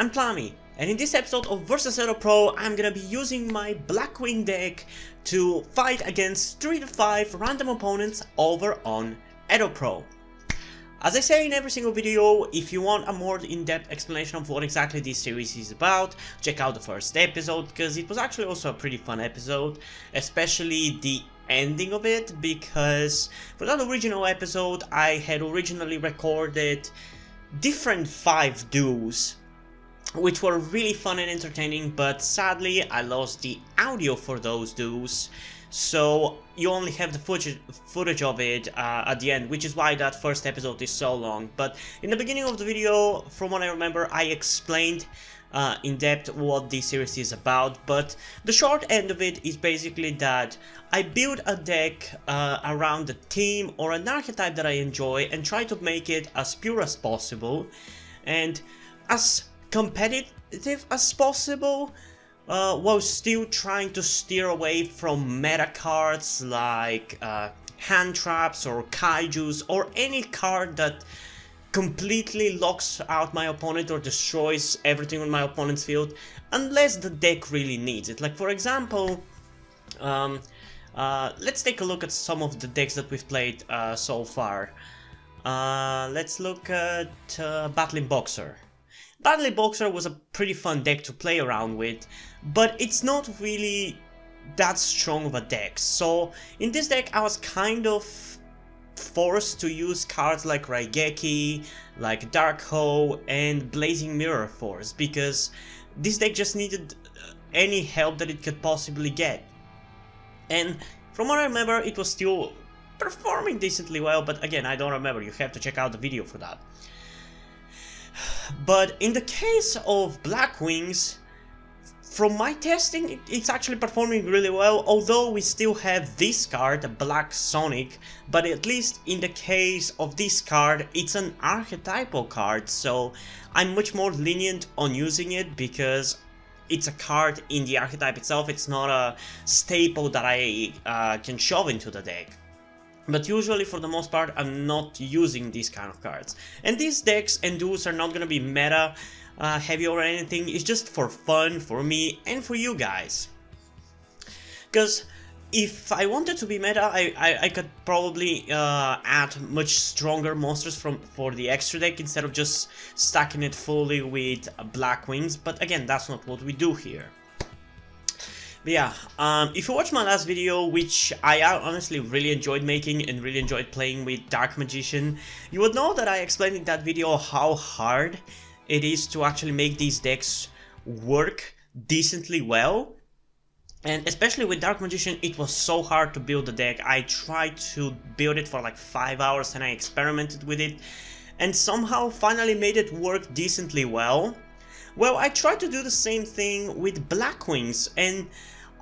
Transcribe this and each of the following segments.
I'm Plami, and in this episode of Versus EDOPRO, I'm gonna be using my BLACKWING deck to fight against 3 to 5 random opponents over on EDOPRO. As I say in every single video, if you want a more in-depth explanation of what exactly this series is about, check out the first episode, because it was actually also a pretty fun episode, especially the ending of it, because for that original episode I had originally recorded different 5 duos, which were really fun and entertaining, but sadly I lost the audio for those duos, so you only have the footage of it at the end, which is why that first episode is so long. But in the beginning of the video, from what I remember, I explained in depth what this series is about, but the short end of it is basically that I build a deck around a theme or an archetype that I enjoy and try to make it as pure as possible and as competitive as possible, while still trying to steer away from meta cards like hand traps or kaijus or any card that completely locks out my opponent or destroys everything on my opponent's field, unless the deck really needs it. Like for example, let's take a look at some of the decks that we've played so far. Let's look at Battling Boxer. Battling Boxer was a pretty fun deck to play around with, but it's not really that strong of a deck. So in this deck I was kind of forced to use cards like Raigeki, like Dark Hoe and Blazing Mirror Force, because this deck just needed any help that it could possibly get. And from what I remember, it was still performing decently well, but again, I don't remember, you have to check out the video for that. But in the case of BLACKWINGs, from my testing, it's actually performing really well, although we still have this card, Black Sonic, but at least in the case of this card, it's an archetypal card, so I'm much more lenient on using it because it's a card in the archetype itself, it's not a staple that I can shove into the deck. But usually, for the most part, I'm not using these kind of cards. And these decks and duos are not gonna be meta heavy or anything, it's just for fun, for me, and for you guys. Because if I wanted to be meta, I could probably add much stronger monsters for the extra deck instead of just stacking it fully with BLACKWINGs, but again, that's not what we do here. But yeah, if you watched my last video, which I honestly really enjoyed making and really enjoyed playing with Dark Magician, you would know that I explained in that video how hard it is to actually make these decks work decently well. And especially with Dark Magician, it was so hard to build the deck. I tried to build it for like 5 hours and I experimented with it and somehow finally made it work decently well. Well, I tried to do the same thing with BLACKWINGs and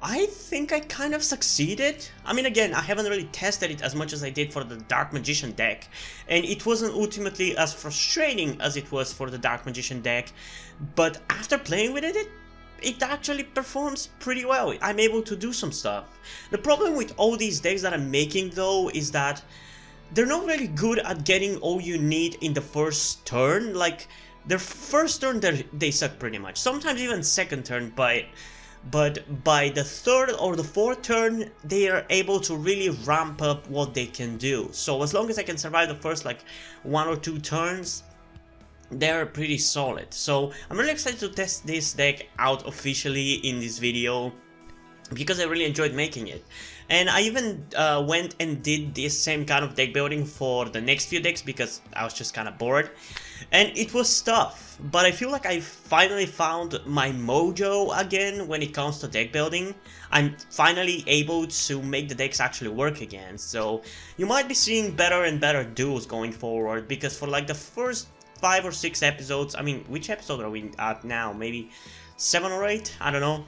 I think I kind of succeeded. I mean, again, I haven't really tested it as much as I did for the Dark Magician deck, and it wasn't ultimately as frustrating as it was for the Dark Magician deck, but after playing with it actually performs pretty well. I'm able to do some stuff. The problem with all these decks that I'm making though is that they're not really good at getting all you need in the first turn. Like, their first turn they suck pretty much, sometimes even second turn, but by the third or the fourth turn they are able to really ramp up what they can do. So as long as I can survive the first like 1 or 2 turns, they're pretty solid. So I'm really excited to test this deck out officially in this video, because I really enjoyed making it. And I even went and did this same kind of deck building for the next few decks because I was just kind of bored. And it was tough, but I feel like I finally found my mojo again when it comes to deck building. I'm finally able to make the decks actually work again. So you might be seeing better and better duos going forward, because for like the first 5 or 6 episodes, I mean, which episode are we at now? Maybe 7 or 8? I don't know.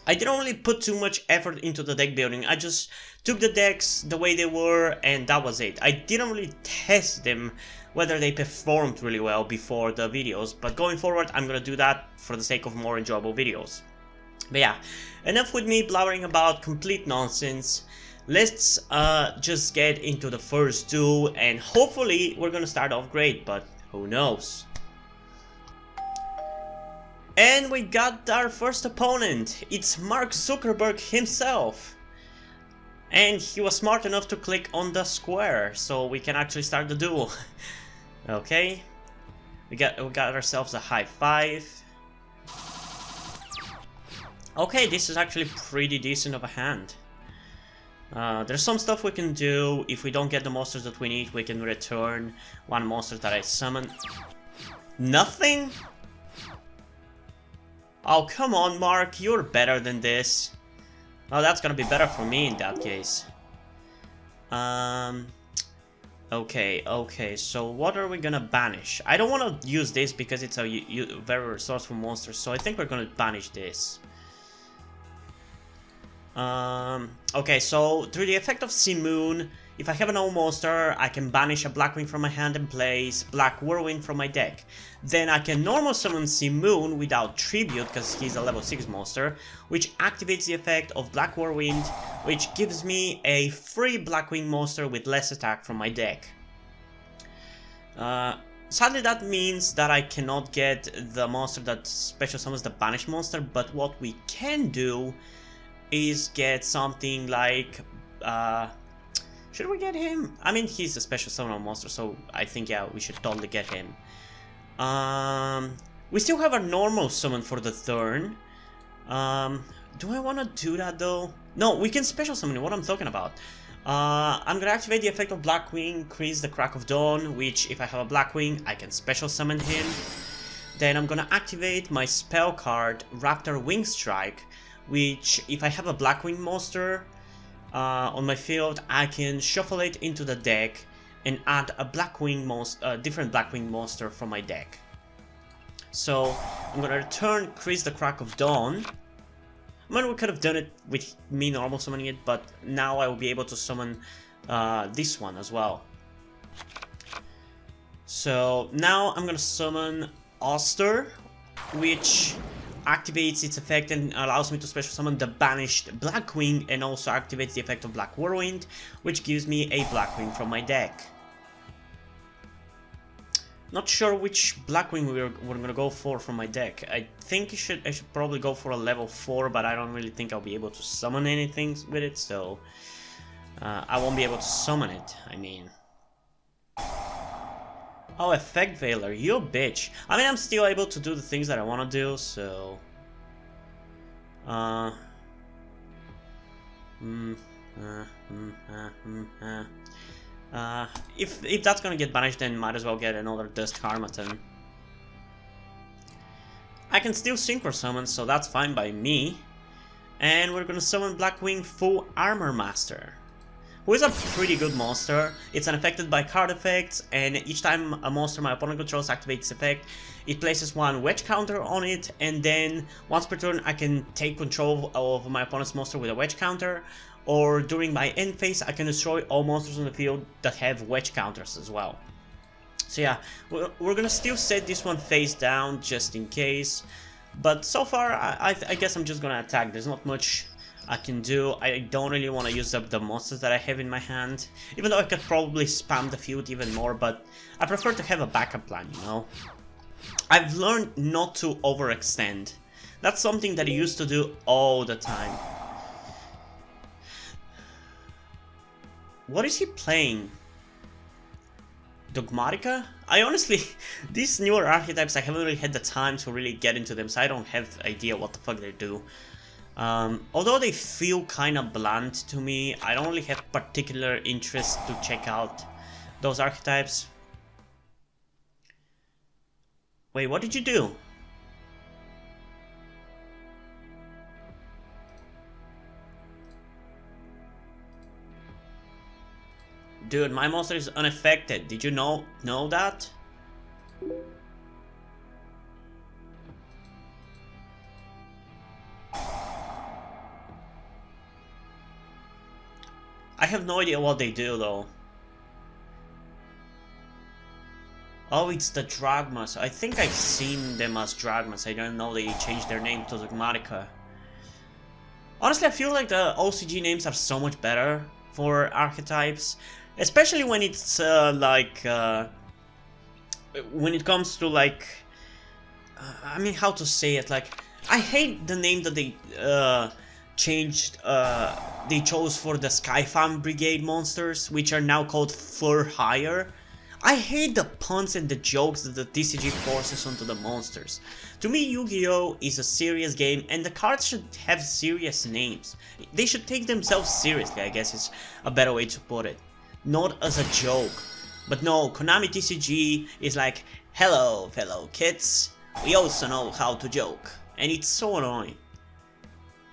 I didn't really put too much effort into the deck building. I just took the decks the way they were and that was it. I didn't really test them, whether they performed really well before the videos, but going forward I'm gonna do that for the sake of more enjoyable videos. But yeah, enough with me blabbering about complete nonsense. Let's just get into the first duel, and hopefully we're gonna start off great, but who knows. And we got our first opponent. It's Mark Zuckerberg himself. And he was smart enough to click on the square, so we can actually start the duel. Okay. We got ourselves a high five. Okay, this is actually pretty decent of a hand. There's some stuff we can do. If we don't get the monsters that we need, we can return one monster that I summoned. Nothing? Oh, come on, Mark, you're better than this. Oh, that's gonna be better for me in that case. Okay, so what are we gonna banish? I don't want to use this because it's a very resourceful monster, so I think we're gonna banish this. Okay, so through the effect of Simoon, if I have an old monster, I can banish a Blackwing from my hand and place Black Whirlwind from my deck. Then I can normal summon Simoon without Tribute, because he's a level 6 monster, which activates the effect of Black Whirlwind, which gives me a free Blackwing monster with less attack from my deck. Sadly, that means that I cannot get the monster that special summons the banished monster, but what we can do is get something like, should we get him? I mean, he's a special summon monster, so I think, yeah, we should totally get him. We still have a normal summon for the turn. Do I want to do that, though? No, we can special summon, what I'm talking about. I'm gonna activate the effect of Blackwing, increase the Crack of Dawn, which, if I have a Blackwing, I can special summon him. Then I'm gonna activate my spell card, Raptor Wing Strike, which, if I have a Blackwing monster on my field, I can shuffle it into the deck and add a different Blackwing monster from my deck. So I'm gonna return increase the Crack of Dawn. I mean, we could have done it with me normal summoning it, but now I will be able to summon this one as well. So now I'm gonna summon Oster, which activates its effect and allows me to special summon the banished Blackwing, and also activates the effect of Black Whirlwind, which gives me a Blackwing from my deck. Not sure which Blackwing we're gonna go for from my deck. I think I should probably go for a level 4, but I don't really think I'll be able to summon anything with it, so I won't be able to summon it, I mean. Oh, Effect Veiler, you bitch. I mean, I'm still able to do the things that I want to do, so... If that's gonna get banished, then might as well get another Dust Harmattan. I can still Synchro Summon, so that's fine by me. And we're gonna summon Blackwing Full Armor Master, who is a pretty good monster. It's unaffected by card effects, and each time a monster my opponent controls activates its effect, it places one wedge counter on it, and then once per turn I can take control of my opponent's monster with a wedge counter, or during my end phase I can destroy all monsters on the field that have wedge counters as well. So yeah, we're gonna still set this one face down just in case, but so far I guess I'm just gonna attack. There's not much I can do. I don't really want to use up the monsters that I have in my hand, even though I could probably spam the field even more, but I prefer to have a backup plan, you know? I've learned not to overextend. That's something that I used to do all the time. What is he playing? Dogmatica? I honestly, these newer archetypes, I haven't really had the time to really get into them, so I don't have idea what the fuck they do. Although they feel kinda bland to me, I don't really have particular interest to check out those archetypes. Wait, what did you do? Dude, my monster is unaffected. Did you know that? I have no idea what they do though. Oh, it's the Dragmas. I think I've seen them as Dragmas. I don't know they changed their name to Dogmatica. Honestly, I feel like the OCG names are so much better for archetypes. Especially when it's when it comes to like I mean, how to say it, like, I hate the name that they changed, they chose for the Skyfam Brigade monsters, which are now called For Hire. I hate the puns and the jokes that the TCG forces onto the monsters. To me, Yu-Gi-Oh! Is a serious game, and the cards should have serious names. They should take themselves seriously, I guess is a better way to put it. Not as a joke. But no, Konami TCG is like, hello fellow kids, we also know how to joke. And it's so annoying.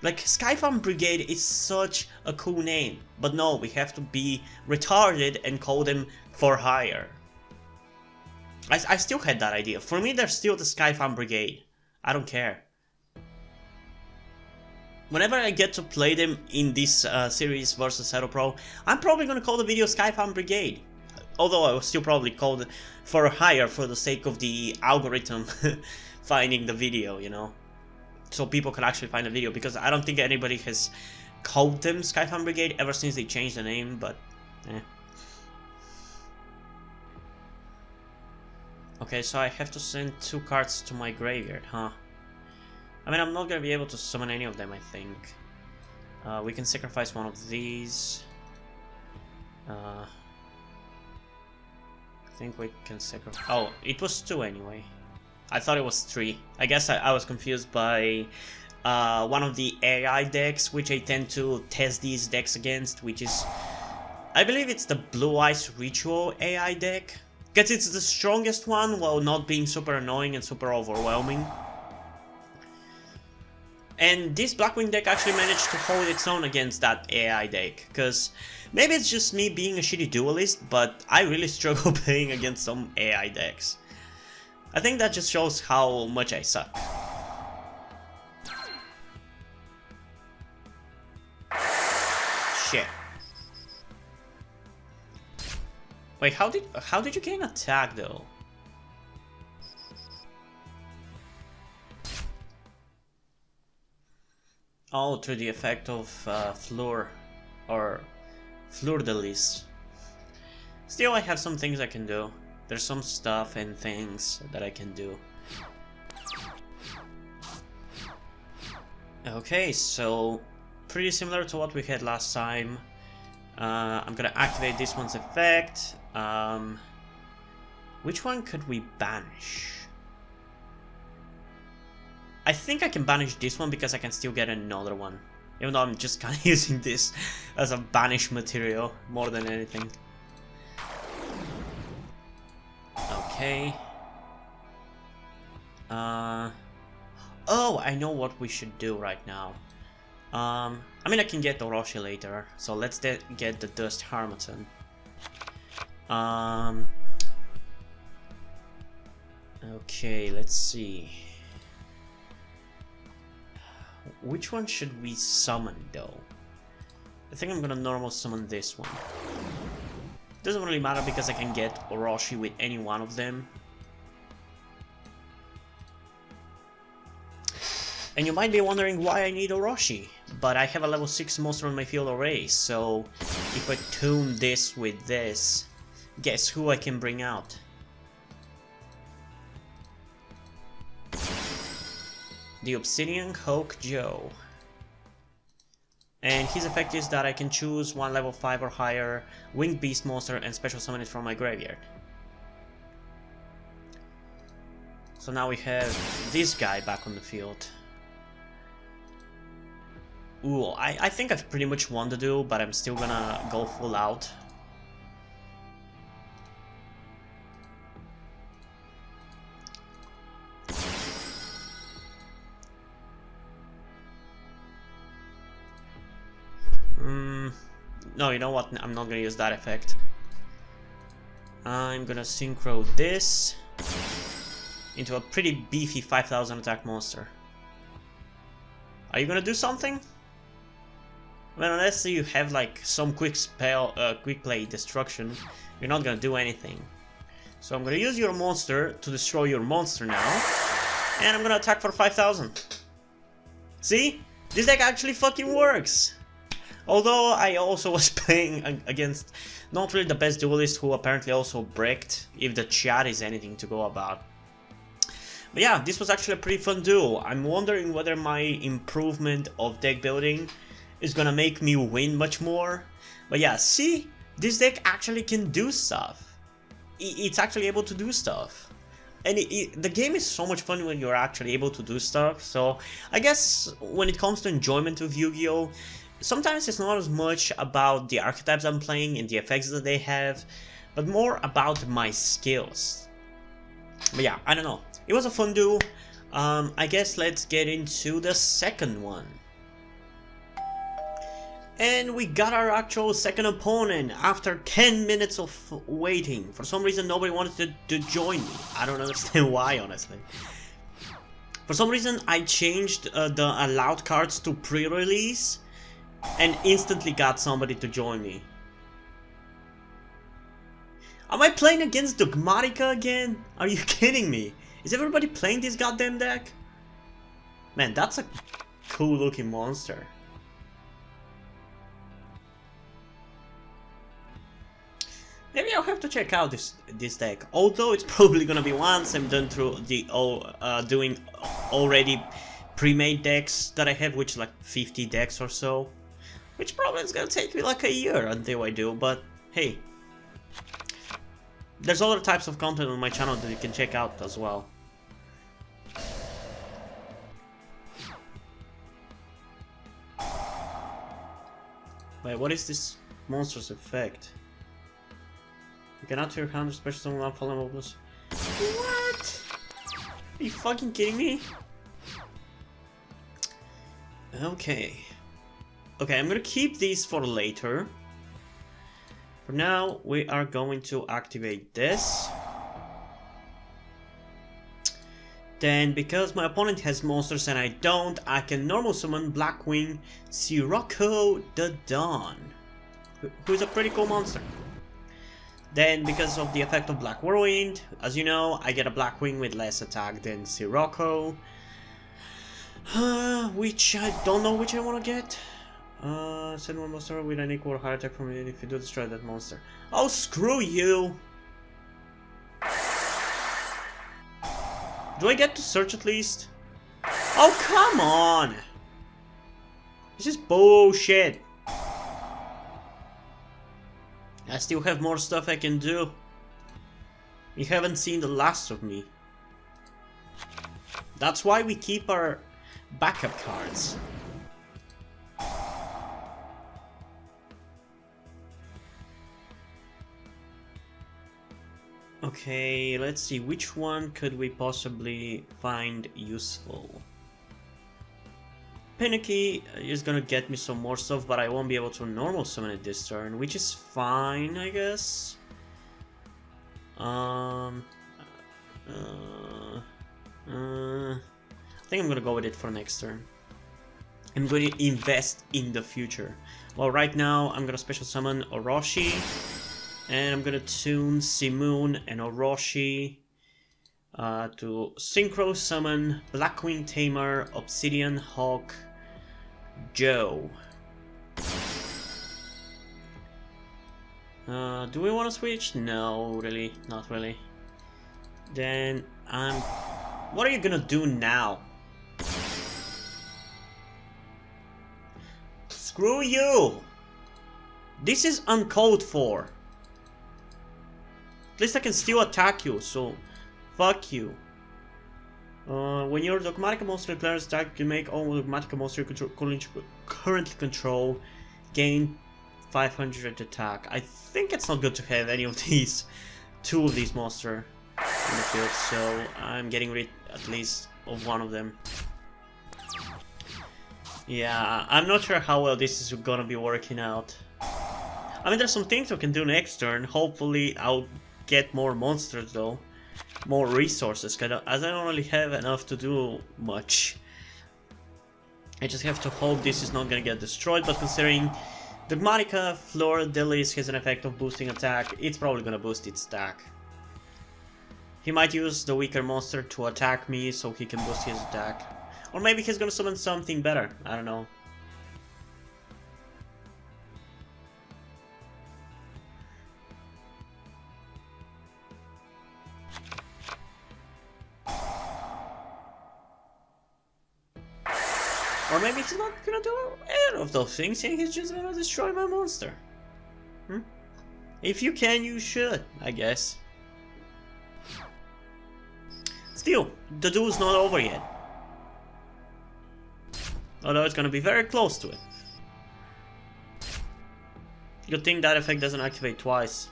Like, Skyfam Brigade is such a cool name, but no, we have to be retarded and call them For Hire. I still had that idea. For me, they're still the Skyfam Brigade. I don't care. Whenever I get to play them in this series versus EDOPRO, I'm probably gonna call the video Skyfam Brigade. Although I will still probably call it For Hire for the sake of the algorithm finding the video, you know? So people can actually find the video, because I don't think anybody has called them Skyfam Brigade ever since they changed the name, but eh. Okay, so I have to send 2 cards to my graveyard, huh? I mean, I'm not gonna be able to summon any of them, I think. We can sacrifice one of these. I think we can sacrifice... Oh, it was 2 anyway. I thought it was 3. I guess I was confused by one of the AI decks, which I tend to test these decks against, which is... I believe it's the Blue Eyes Ritual AI deck. Because it's the strongest one while not being super annoying and super overwhelming. And this Blackwing deck actually managed to hold its own against that AI deck. Because maybe it's just me being a shitty duelist, but I really struggle playing against some AI decks. I think that just shows how much I suck. Shit. Wait, how did you gain attack though? Oh, through the effect of Fleur or Fleur de Lis. Still, I have some things I can do. There's some stuff and things that I can do. Okay, so pretty similar to what we had last time. I'm gonna activate this one's effect. Which one could we banish? I think I can banish this one because I can still get another one. Even though I'm just kind of using this as a banish material more than anything. Okay. Oh, I know what we should do right now. I mean, I can get Orochi later, so let's get the Dust Harmattan. Okay, let's see. Which one should we summon, though? I think I'm gonna normal summon this one. Doesn't really matter because I can get Orochi with any one of them. And you might be wondering why I need Orochi, but I have a level 6 monster on my field already, so if I tune this with this, guess who I can bring out? The Obsidian Hawk Joe. And his effect is that I can choose one level 5 or higher winged beast monster and special summon it from my graveyard. So now we have this guy back on the field. Ooh, I think I've pretty much won the duel, but I'm still gonna go full out. No, you know what? I'm not gonna use that effect. I'm gonna synchro this into a pretty beefy 5000 attack monster. Are you gonna do something? Well, unless you have like some quick play destruction, you're not gonna do anything. So I'm gonna use your monster to destroy your monster now, and I'm gonna attack for 5000. See? This deck actually fucking works! Although I also was playing against not really the best duelist, who apparently also bricked, if the chat is anything to go about. But yeah, this was actually a pretty fun duel. I'm wondering whether my improvement of deck building is gonna make me win much more. But yeah, see, this deck actually can do stuff. It's actually able to do stuff. And the game is so much fun when you're actually able to do stuff. So I guess when it comes to enjoyment of Yu-Gi-Oh!, sometimes it's not as much about the archetypes I'm playing and the effects that they have, but more about my skills. But yeah, I don't know. It was a fun duel. I guess let's get into the second one. And we got our actual second opponent after 10 minutes of waiting. For some reason nobody wanted to join me. I don't understand why, honestly. For some reason I changed the allowed cards to pre-release and instantly got somebody to join me. Am I playing against Dogmatica again? Are you kidding me? Is everybody playing this goddamn deck? Man, that's a cool looking monster. Maybe I'll have to check out this deck. Although it's probably gonna be once I'm done through the doing already pre-made decks that I have, which is like 50 decks or so. Which probably is gonna take me like a year until I do, but hey. There's other types of content on my channel that you can check out as well. Wait, what is this monster's effect? You cannot hear counter special summon without falling mobilus. What? Are you fucking kidding me? Okay. Okay, I'm gonna keep these for later. For now, we are going to activate this. Then, because my opponent has monsters and I don't, I can normal summon Blackwing Sirocco the Dawn, who is a pretty cool monster. Then, because of the effect of Black Whirlwind, as you know, I get a Blackwing with less attack than Sirocco. Which I don't know which I want to get. Send one monster with an equal or higher attack from it if you do destroy that monster. Oh, screw you! Do I get to search at least? Oh, come on! This is bullshit. I still have more stuff I can do. You haven't seen the last of me. That's why we keep our backup cards. Okay, let's see, which one could we possibly find useful? Panicky is gonna get me some more stuff, but I won't be able to normal summon it this turn, which is fine, I guess. I think I'm gonna go with it for next turn. I'm going to invest in the future. Well, right now I'm gonna special summon Orochi. And I'm gonna tune Simoon and Orochi to synchro summon Blackwing Tamer, Obsidian Hawk, Joe. Do we want to switch? No, really, not really. Then what are you gonna do now? Screw you! This is uncalled for. At least I can still attack you, so fuck you. When your Dogmatica monster declares attack, you can make all Dogmatica monster you currently control gain 500 attack. I think it's not good to have any of these, two of these monsters in the field, so I'm getting rid at least of one of them. Yeah, I'm not sure how well this is gonna be working out. I mean, there's some things we can do next turn. Hopefully I'll get more monsters though, more resources, as I don't really have enough to do much. I just have to hope this is not gonna get destroyed, but considering Dogmatica Fleur-de-Lis has an effect of boosting attack, it's probably gonna boost its attack. He might use the weaker monster to attack me so he can boost his attack. Or maybe he's gonna summon something better, I don't know. Or maybe he's not gonna do any of those things and he's just gonna destroy my monster. If you can, you should, I guess. Still, the duel's not over yet. Although it's gonna be very close to it. Good thing that effect doesn't activate twice.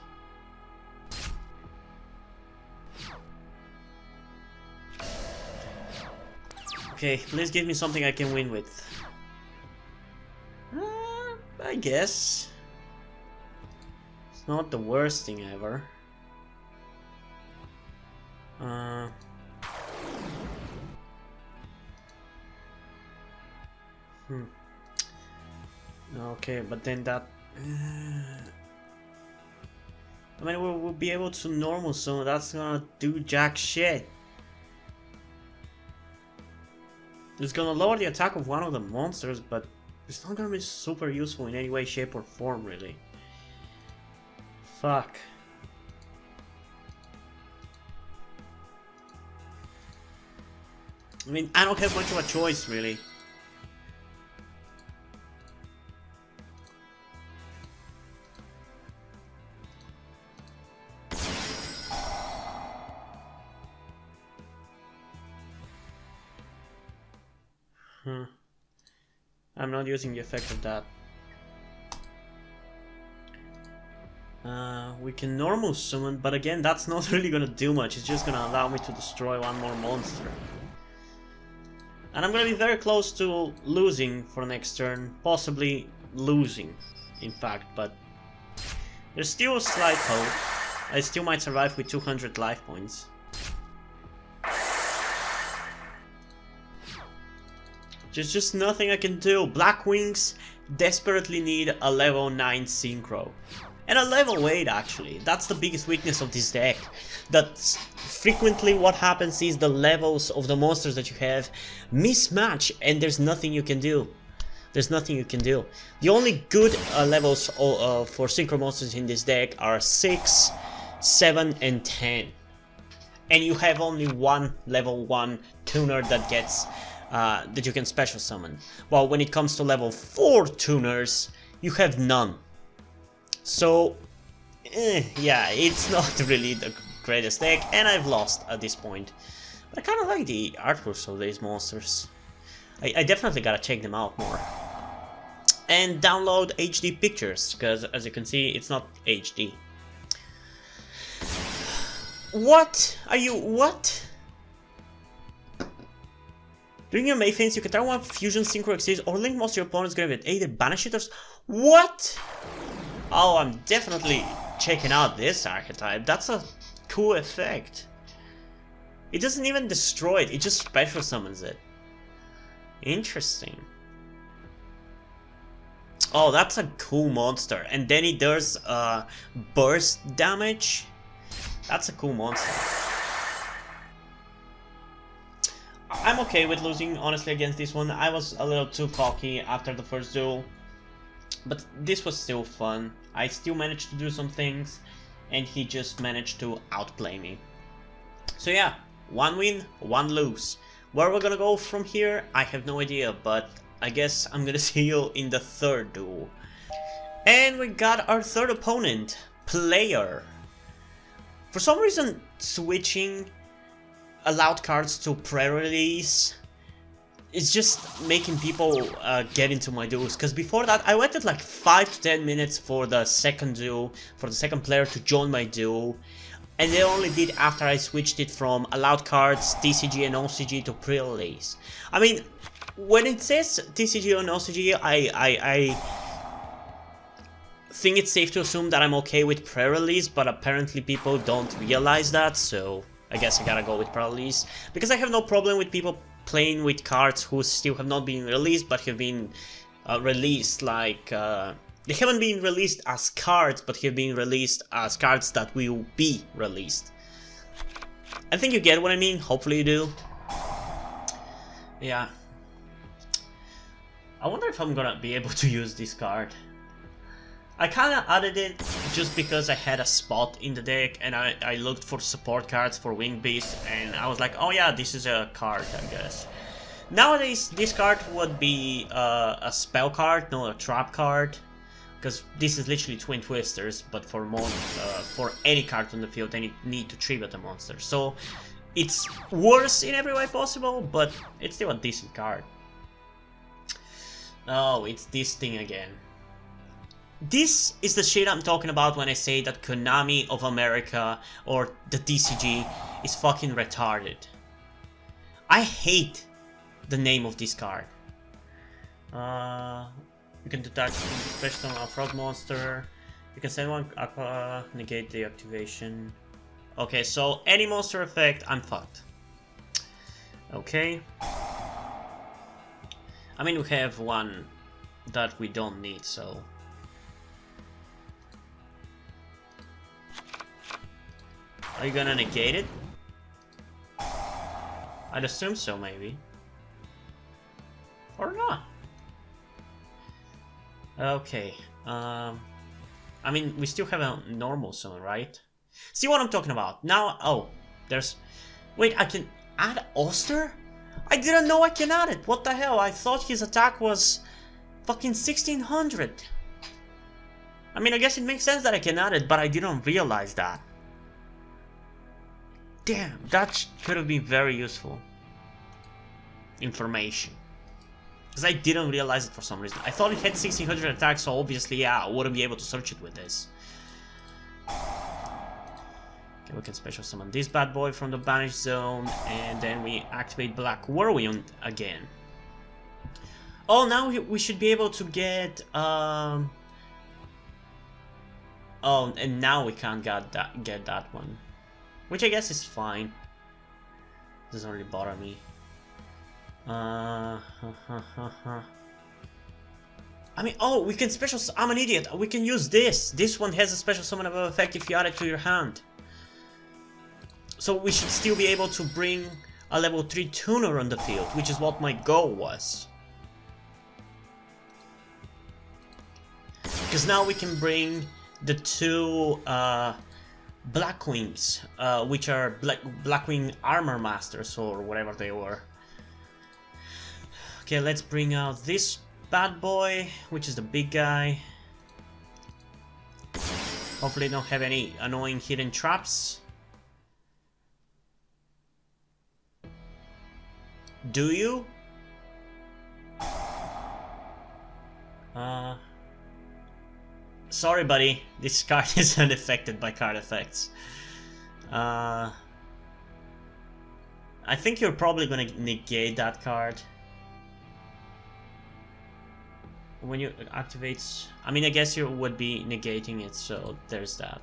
Okay, please give me something I can win with. I guess. It's not the worst thing ever. Okay, but then that... I mean, we'll be able to normal summon, that's gonna do jack shit. It's gonna lower the attack of one of the monsters, but it's not gonna be super useful in any way, shape or form, really. Fuck. I mean, I don't have much of a choice, really. I'm not using the effect of that. We can normal summon, but again, that's not really gonna do much. It's just gonna allow me to destroy one more monster. And I'm gonna be very close to losing for next turn. Possibly losing, in fact, but there's still a slight hope. I still might survive with 200 life points. There's just nothing I can do. Blackwings desperately need a level 9 synchro. And a level 8 actually. That's the biggest weakness of this deck. That frequently what happens is the levels of the monsters that you have mismatch and there's nothing you can do. There's nothing you can do. The only good levels for synchro monsters in this deck are 6, 7 and 10. And you have only one level 1 tuner that gets that you can special summon. While when it comes to level 4 tuners, you have none. So, yeah, it's not really the greatest deck, and I've lost at this point. But I kind of like the artworks of these monsters. I definitely gotta check them out more. And download HD pictures, because as you can see, it's not HD. What? Are you... what? During your main phase, you can turn one fusion synchro exceeds or link most of your opponent's graveyard, either banish it or... what? Oh, I'm definitely checking out this archetype. That's a cool effect. It doesn't even destroy it, it just special summons it. Interesting. Oh, that's a cool monster. And then it does burst damage. That's a cool monster. I'm okay with losing, honestly, against this one. I was a little too cocky after the first duel. But this was still fun. I still managed to do some things. And he just managed to outplay me. So yeah, 1 win, 1 lose. Where we're gonna go from here, I have no idea. But I guess I'm gonna see you in the third duel. And we got our third opponent, Player. For some reason, switching allowed cards to pre-release is just making people get into my duels, because before that I waited like 5 to 10 minutes for the second duel, for the second player to join my duel, and they only did after I switched it from allowed cards, TCG and OCG to pre-release. I mean, when it says TCG and OCG, I think it's safe to assume that I'm okay with pre-release, but apparently people don't realize that, so I guess I gotta go with pre-release, because I have no problem with people playing with cards who still have not been released, but have been released like... they haven't been released as cards, but have been released as cards that will be released. I think you get what I mean, hopefully you do. Yeah. I wonder if I'm gonna be able to use this card. I kinda added it just because I had a spot in the deck and I looked for support cards for Wing Beast and I was like, oh yeah, this is a card, I guess. Nowadays, this card would be a spell card, not a trap card, because this is literally Twin Twisters, but for for any card on the field, they need to tribute a monster. So it's worse in every way possible, but it's still a decent card. Oh, it's this thing again. This is the shit I'm talking about when I say that Konami of America or the DCG is fucking retarded. I hate the name of this card. You can detach special on a frog monster. You can send one Aqua, negate the activation. Okay, so any monster effect, I'm fucked. Okay. I mean, we have one that we don't need, so... Are you gonna negate it? I'd assume so, maybe. Or not. Okay. I mean, we still have a normal summon, right? See what I'm talking about? Now, oh, there's... Wait, I can add Oster? I didn't know I can add it. What the hell? I thought his attack was fucking 1600. I mean, I guess it makes sense that I can add it, but I didn't realize that. Damn, that could have been very useful information. Because I didn't realize it for some reason. I thought it had 1600 attacks, so obviously, yeah, I wouldn't be able to search it with this. Okay, we can special summon this bad boy from the banished zone, and then we activate Black Whirlwind again. Oh, now we should be able to get... Oh, and now we can't get that one. Which I guess is fine. Doesn't really bother me. I mean, oh, we can special... I'm an idiot. We can use this. This one has a special summon effect if you add it to your hand. So we should still be able to bring a level 3 tuner on the field, which is what my goal was. Because now we can bring the two Blackwings, which are Blackwing Armor Masters or whatever they were. Okay, let's bring out this bad boy, which is the big guy. Hopefully don't have any annoying hidden traps. Do you? Sorry buddy, this card is unaffected by card effects. I think you're probably gonna negate that card. When you activate... I mean, I guess you would be negating it, so there's that.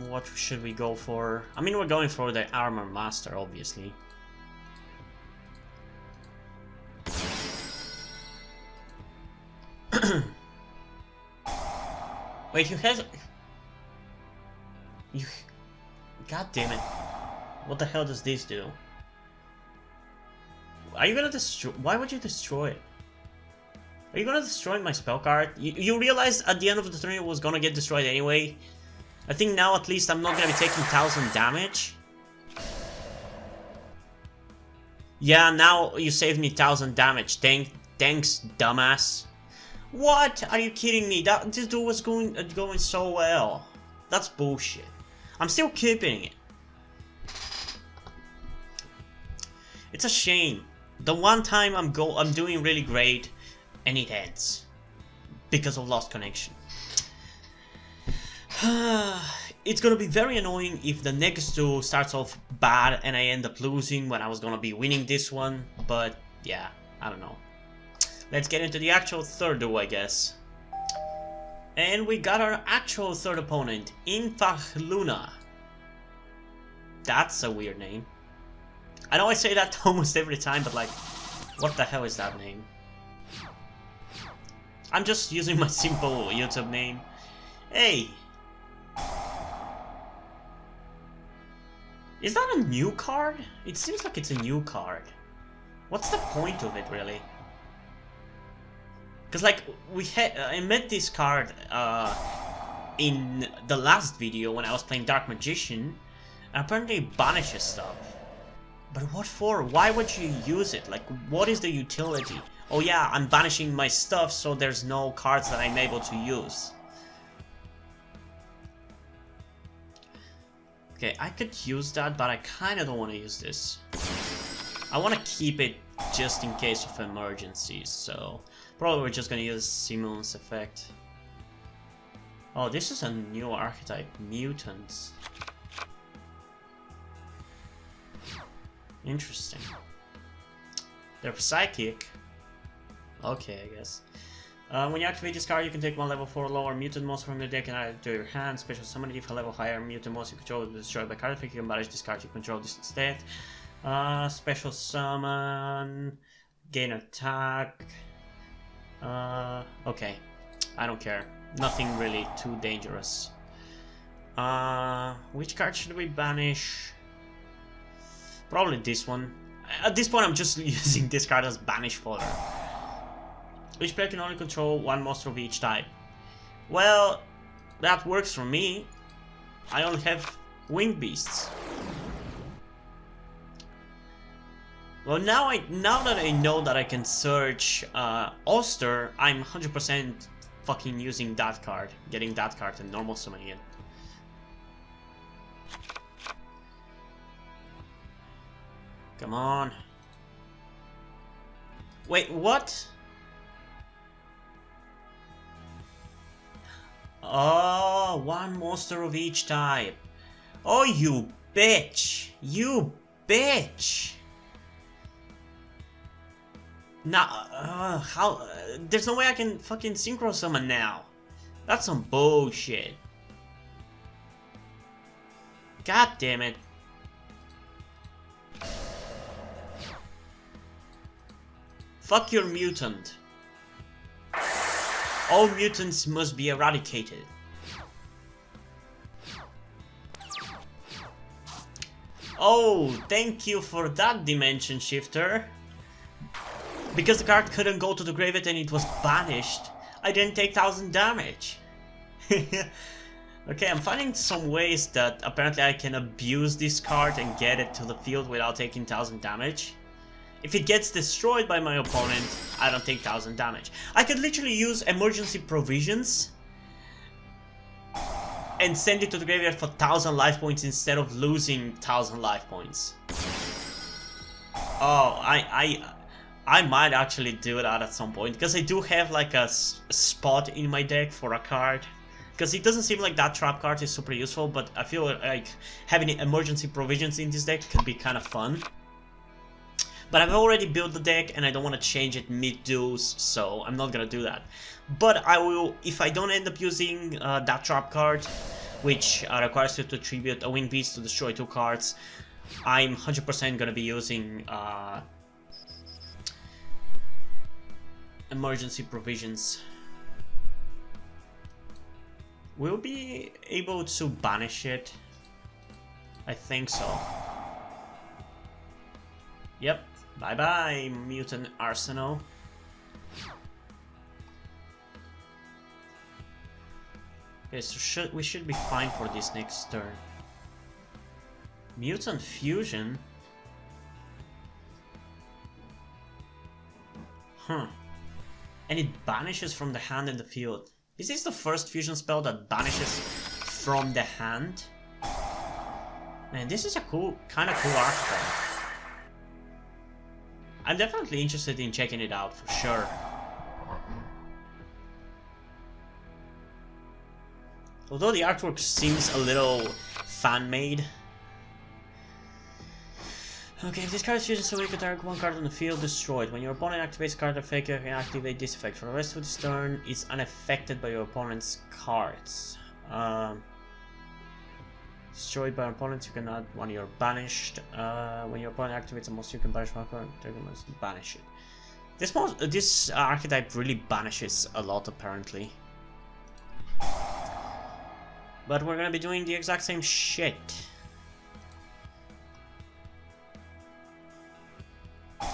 What should we go for? I mean, we're going for the Armor Master, obviously. Wait, you have... You... God damn it. What the hell does this do? Are you gonna destroy... Why would you destroy it? Are you gonna destroy my spell card? You realized at the end of the turn it was gonna get destroyed anyway? I think now at least I'm not gonna be taking 1000 damage. Yeah, now you saved me 1000 damage. Thanks, dumbass. What? Are you kidding me? This dude was going so well. That's bullshit. I'm still keeping it. It's a shame. The one time I'm doing really great, and it ends because of lost connection. It's gonna be very annoying if the next two starts off bad and I end up losing when I was gonna be winning this one. But yeah, I don't know. Let's get into the actual third duo, I guess. And we got our actual third opponent, Infachluna. That's a weird name. I know I say that almost every time, but like, what the hell is that name? I'm just using my simple YouTube name. Hey! Is that a new card? It seems like it's a new card. What's the point of it, really? Because like, I met this card in the last video when I was playing Dark Magician, and apparently it banishes stuff. But what for? Why would you use it? Like, what is the utility? Oh yeah, I'm banishing my stuff so there's no cards that I'm able to use. Okay, I could use that, but I kind of don't want to use this. I want to keep it just in case of emergencies, so probably we're just going to use Simon's effect. Oh, this is a new archetype, mutants. Interesting. They're psychic. Okay, I guess. When you activate this card, you can take one level 4 lower mutant monster from your deck and add it to your hand. Special summon it. If a level higher mutant monster you control is destroyed by card effect, you can banish this card you control this instead. Special summon. Gain attack. Okay. I don't care. Nothing really too dangerous. Which card should we banish? Probably this one. At this point, I'm just using this card as banish fodder. Each player can only control one monster of each type. Well, that works for me. I only have winged beasts. Well, now that I know that I can search Oster, I'm 100% fucking using that card, getting that card and normal summoning it. Come on. Wait, what? Oh, one monster of each type. Oh, you bitch. You bitch. Now, how? There's no way I can fucking synchro summon now. That's some bullshit. God damn it. Fuck your mutant. All mutants must be eradicated. Oh, thank you for that, Dimension Shifter. Because the card couldn't go to the graveyard and it was banished, I didn't take 1000 damage. Okay, I'm finding some ways that apparently I can abuse this card and get it to the field without taking 1000 damage. If it gets destroyed by my opponent, I don't take 1000 damage. I could literally use emergency provisions and send it to the graveyard for 1000 life points instead of losing 1000 life points. Oh, I might actually do that at some point, because I do have like a spot in my deck for a card. Because it doesn't seem like that trap card is super useful, but I feel like having emergency provisions in this deck could be kind of fun. But I've already built the deck and I don't want to change it mid-duels, so I'm not gonna do that. But I will, if I don't end up using that trap card, which requires you to tribute a winged beast to destroy 2 cards, I'm 100% gonna be using emergency provisions. We'll be able to banish it. I think so. Yep. Bye bye, Mutant Arsenal. Okay, so we should be fine for this next turn. Mutant Fusion? Huh. And it banishes from the hand and the field. Is this the first fusion spell that banishes from the hand? Man, this is a kind of cool archetype. I'm definitely interested in checking it out for sure. Although the artwork seems a little fan-made. Okay, if this card is fusion, so you can target one card on the field, destroyed. When your opponent activates a card effect, you can activate this effect. For the rest of this turn, it's unaffected by your opponent's cards. Destroyed by opponents, you can add one you're banished. When your opponent activates a monster, you can banish one card, banish it. This archetype really banishes a lot, apparently. But we're gonna be doing the exact same shit.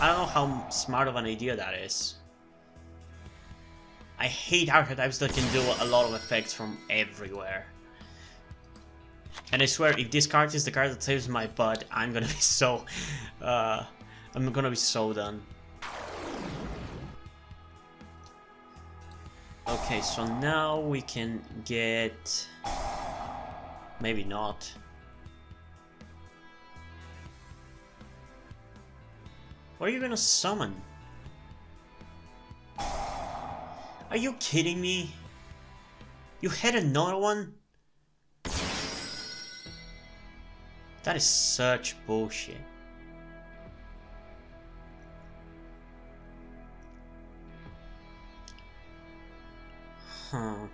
I don't know how smart of an idea that is. I hate archetypes that can do a lot of effects from everywhere. And I swear, if this card is the card that saves my butt, I'm gonna be so... I'm gonna be so done. Okay, so now we can get... Maybe not. What are you gonna summon? Are you kidding me? You had another one? That is such bullshit. Huh.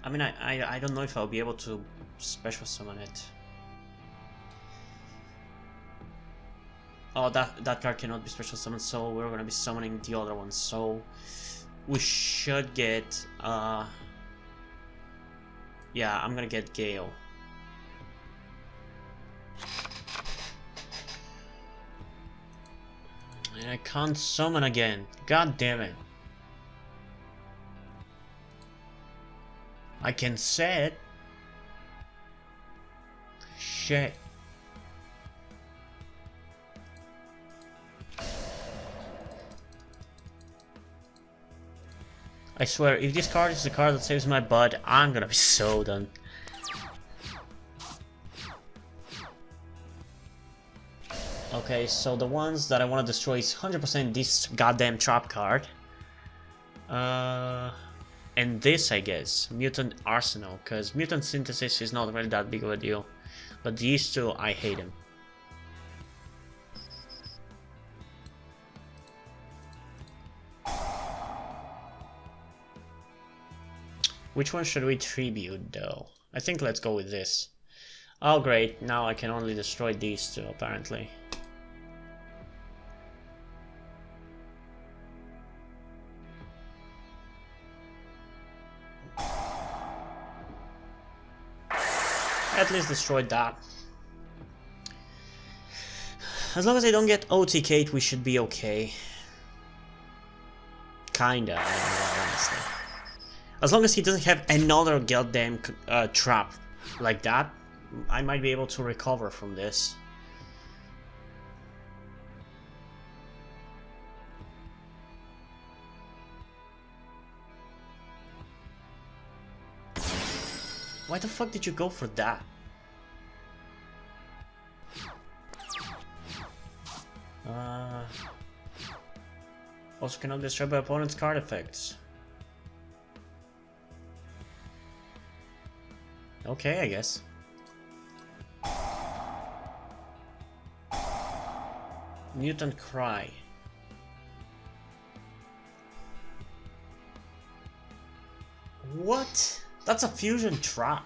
I mean, I don't know if I'll be able to special summon it. Oh, that card cannot be special summoned, so we're gonna be summoning the other one. So we should get yeah, I'm gonna get Gale. And I can't summon again. God damn it. I can set. Shit. I swear, if this card is the card that saves my butt, I'm gonna be so done. Okay, so the ones that I want to destroy is 100% this goddamn trap card. And this, I guess, Mutant Arsenal, because Mutant Synthesis is not really that big of a deal. But these two, I hate them. Which one should we tribute, though? I think let's go with this. Oh great, now I can only destroy these two, apparently. At least destroyed that. As long as I don't get OTK'd, we should be okay. Kinda, I don't know, honestly. As long as he doesn't have another goddamn trap like that, I might be able to recover from this. Why the fuck did you go for that? Also cannot destroy by opponent's card effects. Okay, I guess. Mutant Cry. What? That's a fusion trap.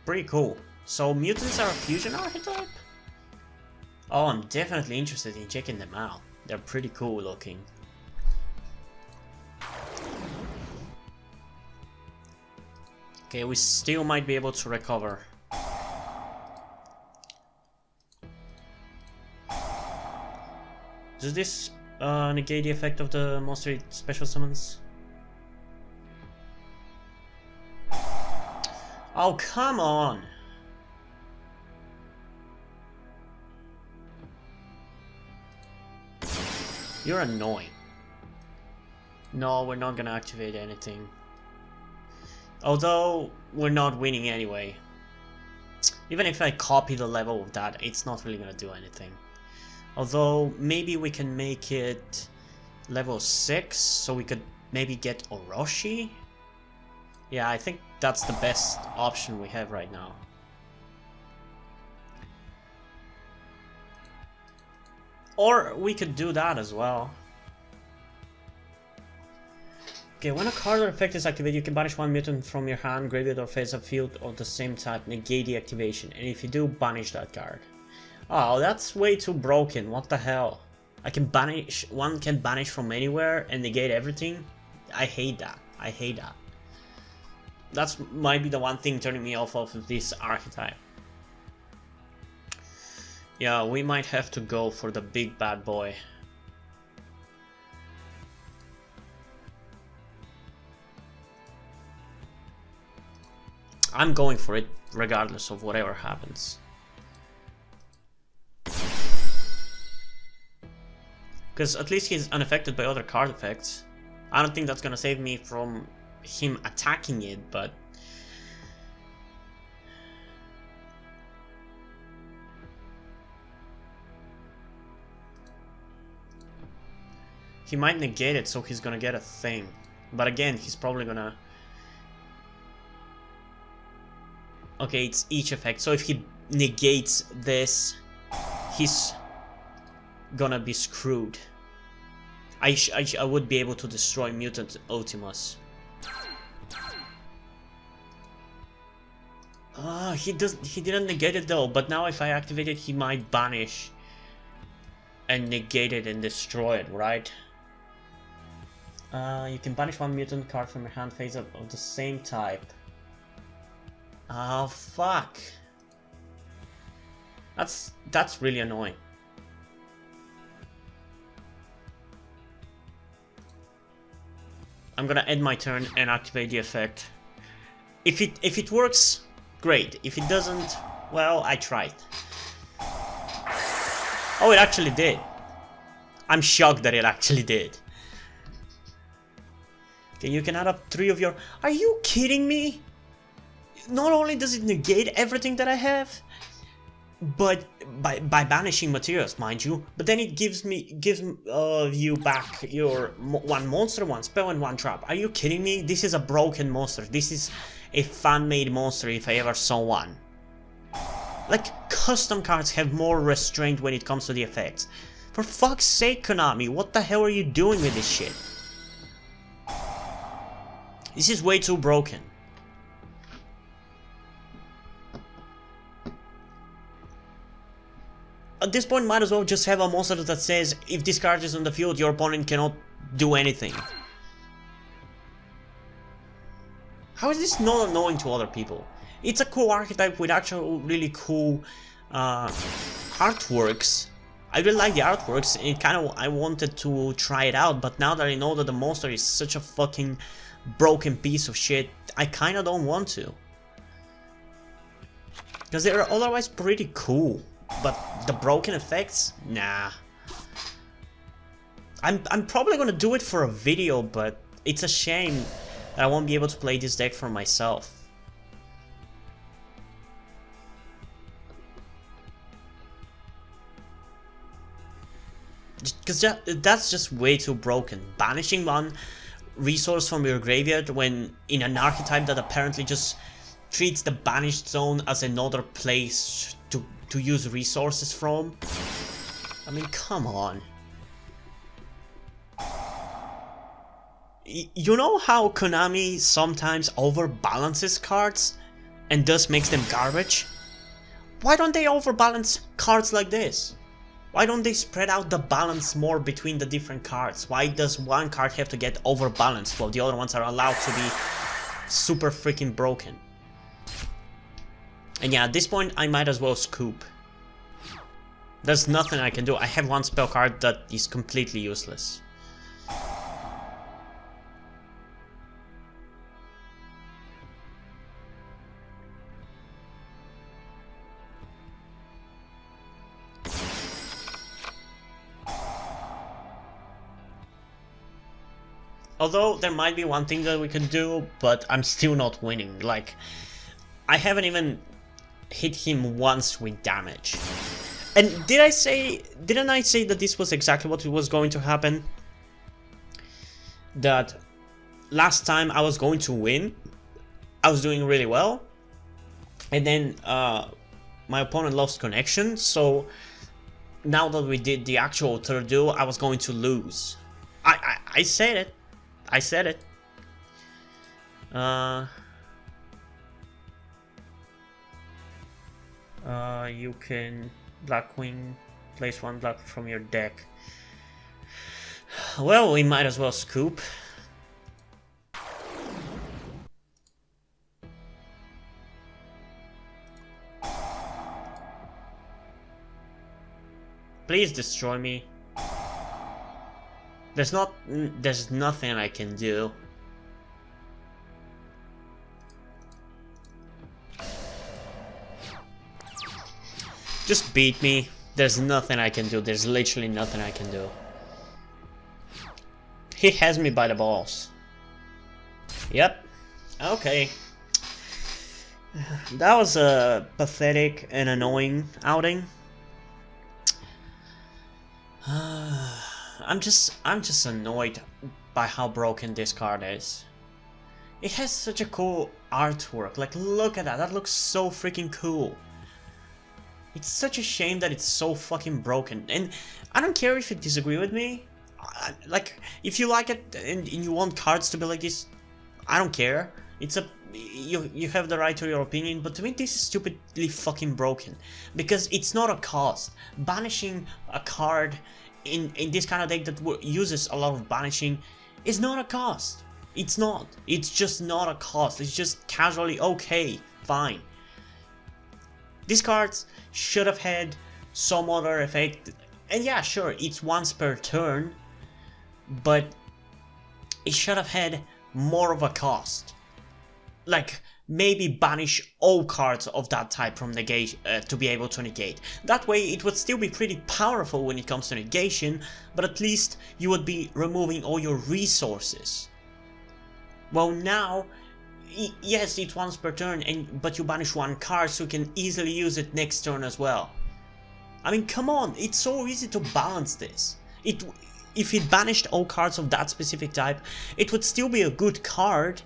Pretty cool. So mutants are a fusion archetype? Oh, I'm definitely interested in checking them out. They're pretty cool looking. Okay, we still might be able to recover. Does this negate the effect of the monster special summons? Oh, come on! You're annoying. No, we're not gonna activate anything. Although, we're not winning anyway. Even if I copy the level of that, it's not really gonna do anything. Although, maybe we can make it level 6, so we could maybe get Orochi? Yeah, I think that's the best option we have right now. Or we could do that as well. Okay, when a card or effect is activated, you can banish one mutant from your hand, graveyard, or face-up field of the same type, negate the activation, and if you do, banish that card. Oh, that's way too broken, what the hell? I can banish, one can banish from anywhere and negate everything? I hate that, I hate that. That's might be the one thing turning me off of this archetype. Yeah, we might have to go for the big bad boy. I'm going for it regardless of whatever happens. Because at least he's unaffected by other card effects. I don't think that's gonna save me from him attacking it, but... he might negate it, so he's gonna get a thing. But again, he's probably gonna... okay, it's each effect. So if he negates this, he's gonna be screwed. I would be able to destroy Mutant Optimus. He didn't negate it though, but now if I activate it, he might banish and negate it and destroy it, right? You can banish one mutant card from your hand phase of the same type. Oh fuck. That's really annoying. I'm gonna end my turn and activate the effect. If it works, great. If it doesn't, well, I tried. Oh, it actually did. I'm shocked that it actually did. Okay, you can add up 3 of your... Are you kidding me? Not only does it negate everything that I have, but by banishing materials, mind you, but then it gives you back your 1 monster, 1 spell, and 1 trap. Are you kidding me? This is a broken monster. This is a fan-made monster if I ever saw one. Like, custom cards have more restraint when it comes to the effects. For fuck's sake, Konami, what the hell are you doing with this shit? This is way too broken. At this point, might as well just have a monster that says, if this card is on the field, your opponent cannot do anything. How is this not annoying to other people? It's a cool archetype with actual really cool artworks. I really like the artworks, and I wanted to try it out, but now that I know that the monster is such a fucking broken piece of shit, I kinda don't want to. Because they're otherwise pretty cool. But the broken effects? Nah. I'm probably gonna do it for a video, but it's a shame that I won't be able to play this deck for myself. Because that's just way too broken. Banishing 1 resource from your graveyard when in an archetype that apparently just treats the banished zone as another place to use resources from. I mean, come on. You know how Konami sometimes overbalances cards and thus makes them garbage? Why don't they overbalance cards like this? Why don't they spread out the balance more between the different cards? Why does one card have to get overbalanced while the other ones are allowed to be super freaking broken? And yeah, at this point I might as well scoop. There's nothing I can do. I have 1 spell card that is completely useless. Although there might be one thing that we can do, but I'm still not winning. Like, I haven't even hit him once with damage. And didn't I say that this was exactly what was going to happen? That last time I was going to win, I was doing really well, and then my opponent lost connection, so now that we did the actual third duel, I was going to lose. I said it. I said it. You can Blackwing, place 1 black from your deck. Well, we might as well scoop. Please destroy me. There's nothing I can do. Just beat me. There's nothing I can do. There's literally nothing I can do. He has me by the balls. Yep. Okay. That was a pathetic and annoying outing. I'm just annoyed by how broken this card is. It has such a cool artwork. Like, look at that. That looks so freaking cool. It's such a shame that it's so fucking broken. And I don't care if you disagree with me. Like, if you like it and you want cards to be like this, I don't care. It's a you have the right to your opinion, but to me this is stupidly fucking broken. Because it's not a cost. Banishing a card in this kind of deck that uses a lot of banishing is not a cost. It's not. It's just not a cost. It's just casually okay, fine. These cards should have had some other effect. And yeah, sure, it's once per turn, but it should have had more of a cost. Like, maybe banish all cards of that type from negation to be able to negate. That way it would still be pretty powerful when it comes to negation, but at least you would be removing all your resources. Well, now, yes, it's once per turn, but you banish one card, so you can easily use it next turn as well. I mean, come on, it's so easy to balance this. If it banished all cards of that specific type, it would still be a good card,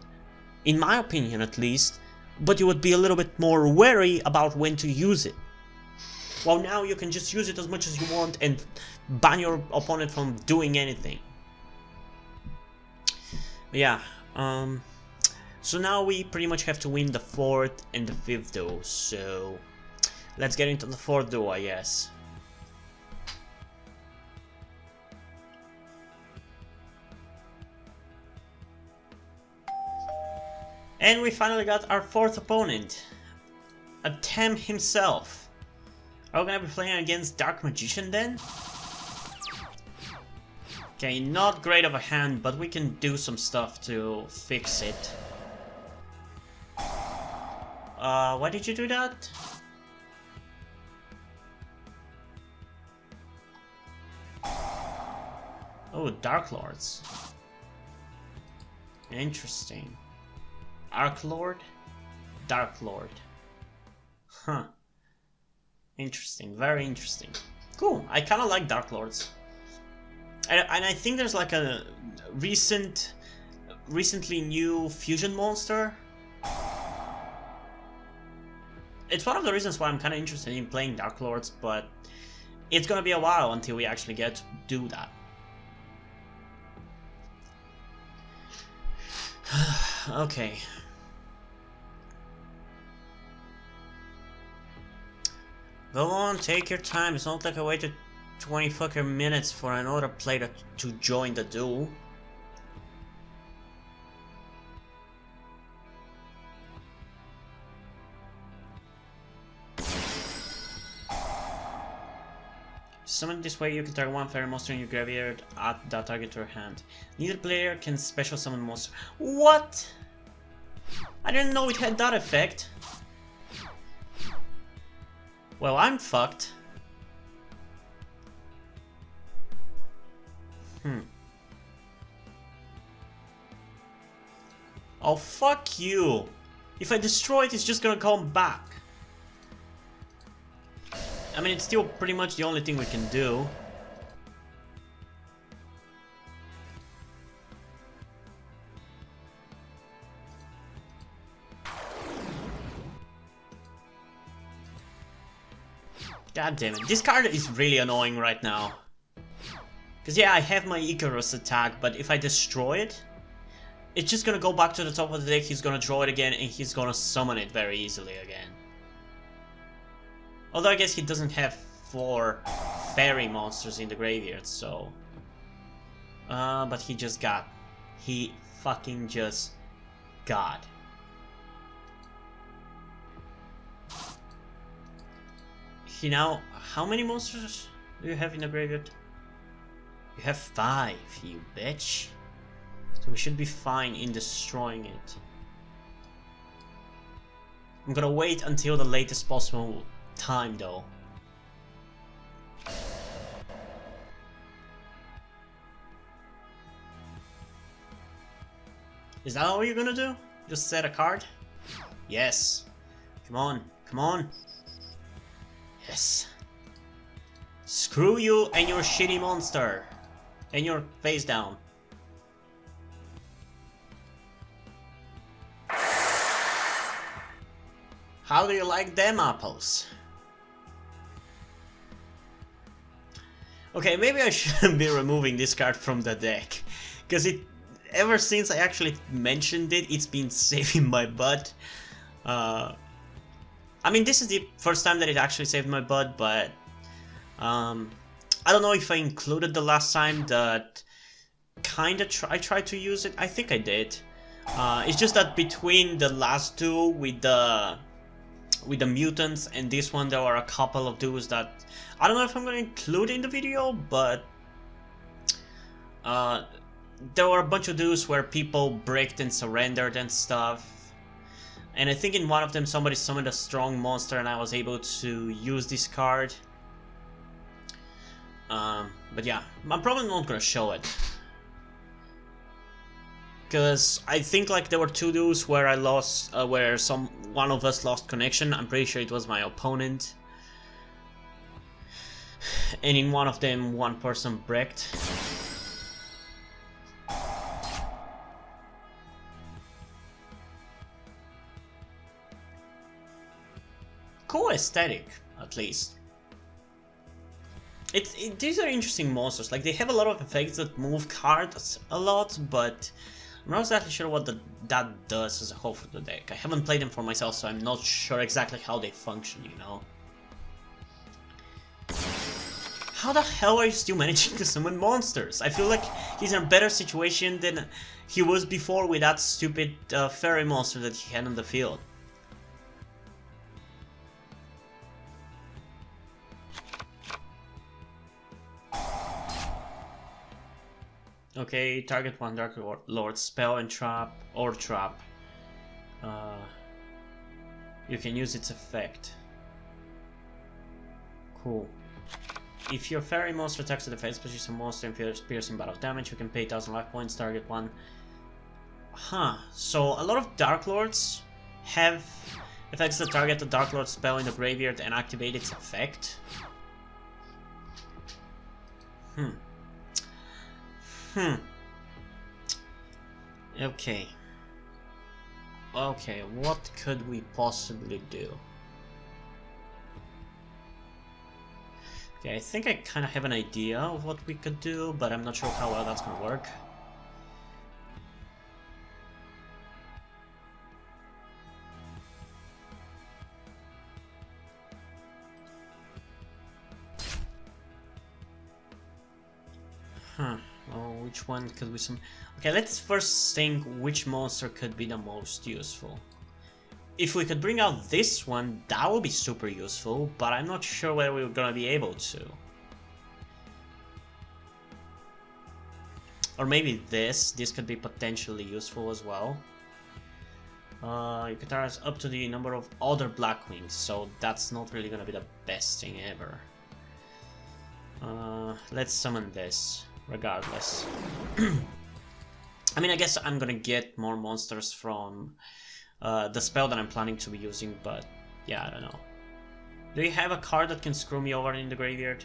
in my opinion at least, but you would be a little bit more wary about when to use it. Well, now you can just use it as much as you want and ban your opponent from doing anything. Yeah. So now we pretty much have to win the 4th and the 5th duel, so let's get into the 4th duel, I guess. And we finally got our 4th opponent, a Tem himself. Are we gonna be playing against Dark Magician then? Okay, not great of a hand, but we can do some stuff to fix it. Why did you do that? Oh, Dark Lords. Interesting. Arc Lord? Dark Lord. Huh. Interesting, very interesting. Cool, I kinda like Dark Lords. And I think there's like a recently new fusion monster. It's one of the reasons why I'm kind of interested in playing Dark Lords, but it's gonna be a while until we actually get to do that. Okay. Go on, take your time. It's not like I waited 20 fucking minutes for another player to join the duel. Summon this way, you can target one fairy monster in your graveyard, add that target to your hand. Neither player can special summon monster. What? I didn't know it had that effect. Well, I'm fucked. Oh, fuck you. If I destroy it, it's just gonna come back. I mean, it's still pretty much the only thing we can do. God damn it. This card is really annoying right now. Because yeah, I have my Icarus attack, but if I destroy it, it's just gonna go back to the top of the deck, he's gonna draw it again, and he's gonna summon it very easily again. Although I guess he doesn't have 4 fairy monsters in the graveyard, so... but he just got. He fucking just got. He now... How many monsters do you have in the graveyard? You have 5, you bitch. So we should be fine in destroying it. I'm gonna wait until the latest possible time though. Is that all you're gonna do? Just set a card? Yes. Come on, come on. Yes. Screw you and your shitty monster. And your face down. How do you like them apples? Okay, maybe I shouldn't be removing this card from the deck. Because ever since I actually mentioned it, it's been saving my butt. I mean, this is the first time that it actually saved my butt, but I don't know if I included the last time that I tried to use it. I think I did. It's just that between the last two with the mutants and this one, there were a couple of duos that I don't know if I'm going to include in the video, but there were a bunch of duos where people bricked and surrendered and stuff. And I think in one of them somebody summoned a strong monster and I was able to use this card. But yeah, I'm probably not gonna show it. Because I think like there were two duels where I lost, where one of us lost connection. I'm pretty sure it was my opponent. And in one of them, one person bricked. Cool aesthetic, at least. These are interesting monsters. Like, they have a lot of effects that move cards a lot, but I'm not exactly sure what that does as a whole for the deck. I haven't played them for myself, so I'm not sure exactly how they function, you know? How the hell are you still managing to summon monsters? I feel like he's in a better situation than he was before with that stupid fairy monster that he had on the field. Okay, target one Dark Lord spell and trap or trap. You can use its effect. Cool. If your fairy monster attacks the defense position monster and feels piercing battle damage, you can pay 1000 life points, target one. Huh, so a lot of Dark Lords have effects that target the Dark Lord spell in the graveyard and activate its effect. Okay. Okay, what could we possibly do? Okay, I think I kind of have an idea of what we could do, but I'm not sure how well that's gonna work. Oh, which one could we Okay, let's first think which monster could be the most useful. If we could bring out this one, that would be super useful, but I'm not sure whether we're gonna be able to. Or maybe this could be potentially useful as well. You can target up to the number of other Blackwings, so that's not really gonna be the best thing ever. Let's summon this, regardless. I mean, I guess I'm gonna get more monsters from the spell that I'm planning to be using, but yeah, I don't know. Do you have a card that can screw me over in the graveyard?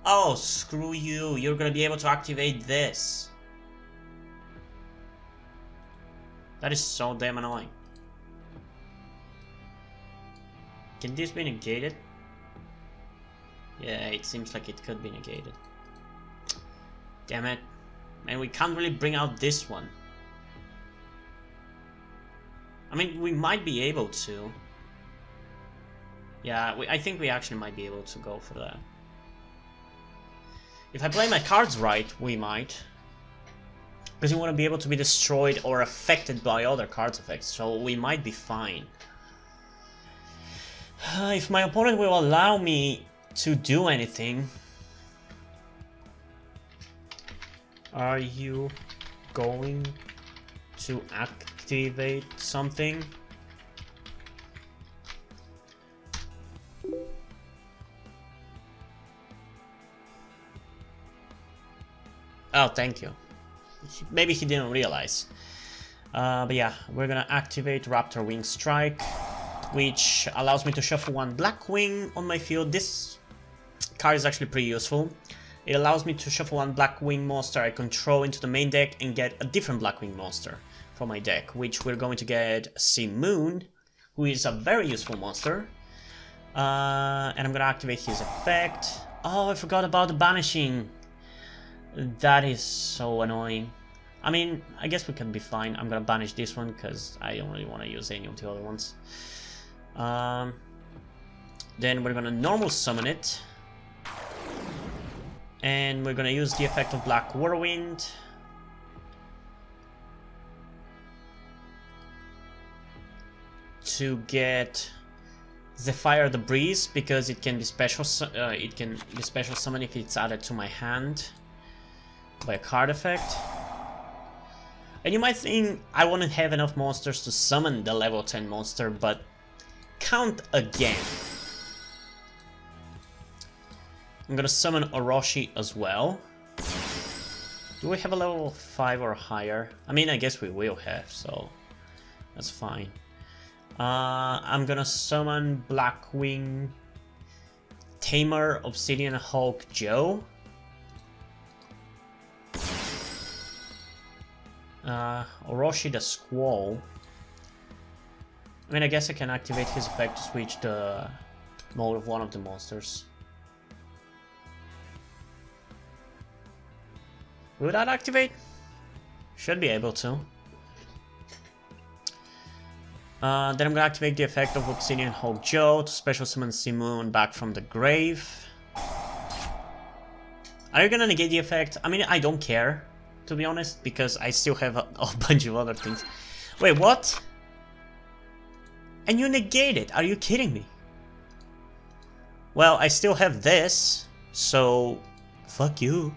Oh, screw you, you're gonna be able to activate this. That is so damn annoying. Can this be negated? Yeah, it seems like it could be negated. Damn it. And we can't really bring out this one. I mean, we might be able to. Yeah, I think we actually might be able to go for that. If I play my cards right, we might. Because you want to be able to be destroyed or affected by other cards' effects, so we might be fine. If my opponent will allow me to do anything... Are you going to activate something? Oh, thank you. maybe he didn't realize. But yeah, we're gonna activate Raptor Wing Strike, which allows me to shuffle one Blackwing on my field. This card is actually pretty useful. It allows me to shuffle one Blackwing monster I control into the main deck and get a different Blackwing monster from my deck, which we're going to get Sea Moon, who is a very useful monster. And I'm gonna activate his effect. Oh, I forgot about the banishing. That is so annoying. I mean, I guess we can be fine. I'm gonna banish this one because I don't really want to use any of the other ones. Then we're gonna normal summon it. And we're gonna use the effect of Black Whirlwind. To get Zephyr the Breeze, because it can be special summon if it's added to my hand by a card effect. And you might think I wouldn't have enough monsters to summon the level 10 monster, but count again. I'm gonna summon Orochi as well. Do we have a level 5 or higher? I mean, I guess we will have, so that's fine. I'm gonna summon Blackwing Tamer Obsidian Hulk Joe. Orochi the Squall. I mean, I guess I can activate his effect to switch the mode of one of the monsters. Will that activate? Should be able to. Then I'm gonna activate the effect of Obsidian Hulk Joe to special summon Sea Moon back from the grave. Are you gonna negate the effect? I mean, I don't care, to be honest, because I still have a bunch of other things. Wait, what? And you negate it? Are you kidding me? Well, I still have this, so fuck you.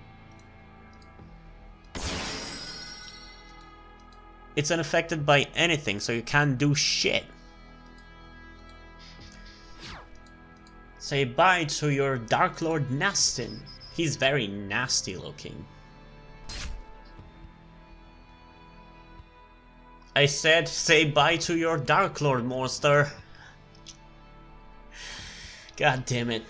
It's unaffected by anything, so you can't do shit. Say bye to your Dark Lord Nastin. He's very nasty looking. I said say bye to your Dark Lord monster. God damn it.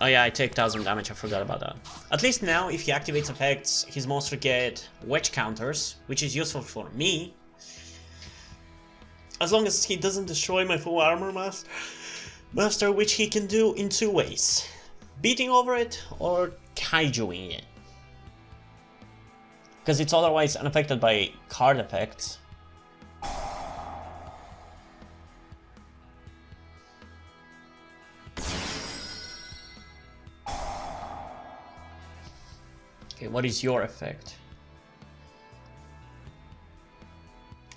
Oh yeah, I take 1000 damage, I forgot about that. At least now, if he activates effects, his monster get wedge counters, which is useful for me. As long as he doesn't destroy my full armor master, which he can do in two ways. Beating over it or kaijuing it. Because it's otherwise unaffected by card effects. Okay, what is your effect?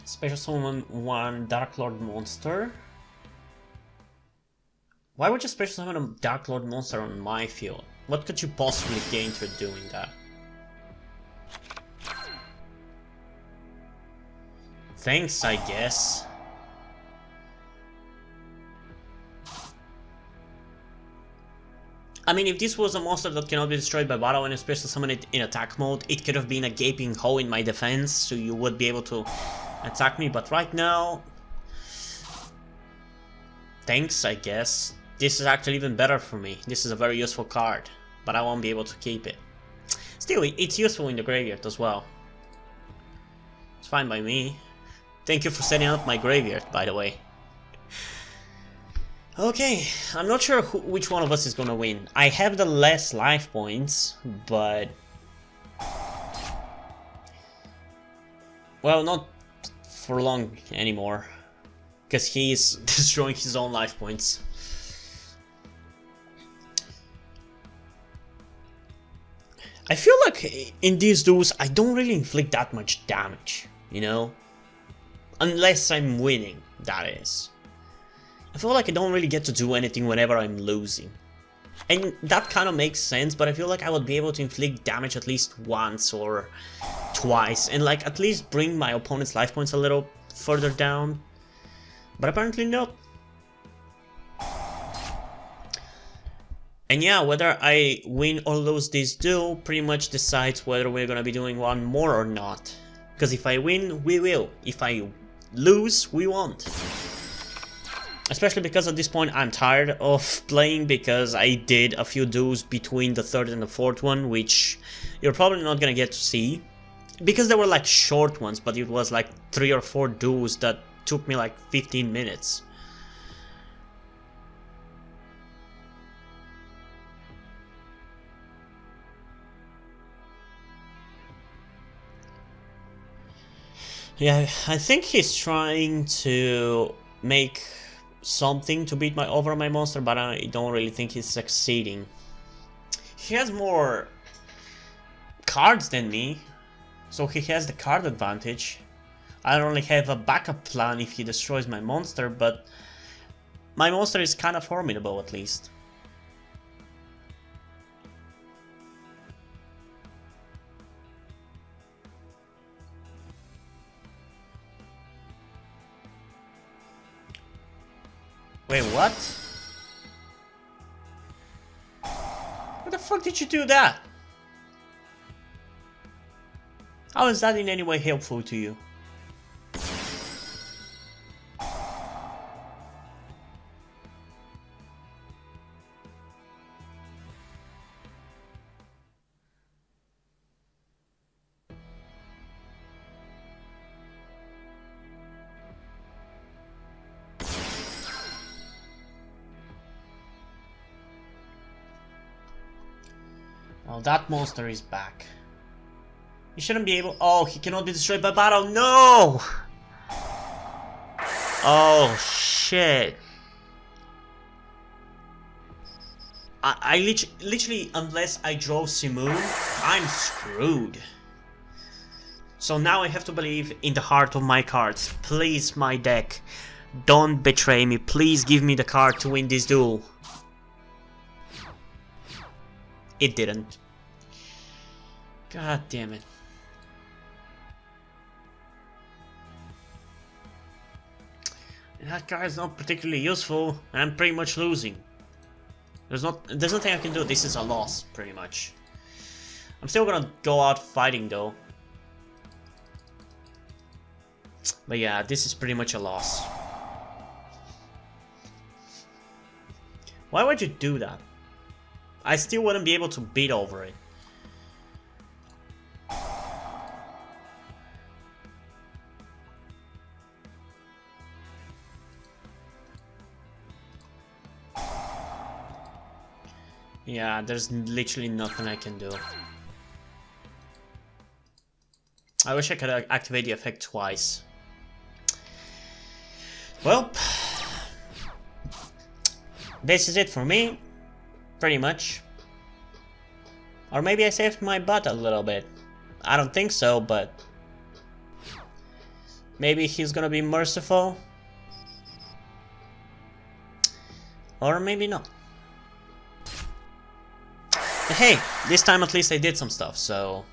Special summon one Dark Lord monster. Why would you special summon a Dark Lord monster on my field? What could you possibly gain for doing that? Thanks, I guess. I mean, if this was a monster that cannot be destroyed by battle and you special summon it in attack mode, it could have been a gaping hole in my defense, so you would be able to attack me, but right now... Thanks, I guess. This is actually even better for me. This is a very useful card, but I won't be able to keep it. Still, it's useful in the graveyard as well. It's fine by me. Thank you for setting up my graveyard, by the way. Okay, I'm not sure which one of us is gonna win. I have the less life points, but... Well, not for long anymore. Because he is destroying his own life points. I feel like in these duels, I don't really inflict that much damage, you know? Unless I'm winning, that is. I feel like I don't really get to do anything whenever I'm losing. And that kind of makes sense, but I feel like I would be able to inflict damage at least once or twice, and like at least bring my opponent's life points a little further down. But apparently not. And yeah, whether I win or lose this duel pretty much decides whether we're gonna be doing one more or not. Because if I win, we will. If I lose, we won't. Especially because at this point I'm tired of playing, because I did a few duels between the third and the fourth one, which you're probably not gonna get to see. Because they were like short ones, but it was like 3 or 4 duels that took me like 15 minutes. Yeah, I think he's trying to make something to beat my over my monster, but I don't really think he's succeeding. He has more cards than me, so he has the card advantage. I don't really have a backup plan if he destroys my monster, but my monster is kind of formidable at least. Wait, what? Why the fuck did you do that? How is that in any way helpful to you? Oh, that monster is back. He shouldn't be able... Oh, he cannot be destroyed by battle. No! Oh, shit. I literally, unless I draw Simoon, I'm screwed. So now I have to believe in the heart of my cards. Please, my deck, don't betray me. Please give me the card to win this duel. It didn't. God damn it. That card is not particularly useful, and I'm pretty much losing. There's nothing I can do. This is a loss, pretty much. I'm still gonna go out fighting though. But yeah, this is pretty much a loss. Why would you do that? I still wouldn't be able to beat over it. Yeah, there's literally nothing I can do. I wish I could activate the effect twice. Well, this is it for me, pretty much. Or maybe I saved my butt a little bit. I don't think so, but maybe he's gonna be merciful. Or maybe not. But hey, this time at least I did some stuff, so...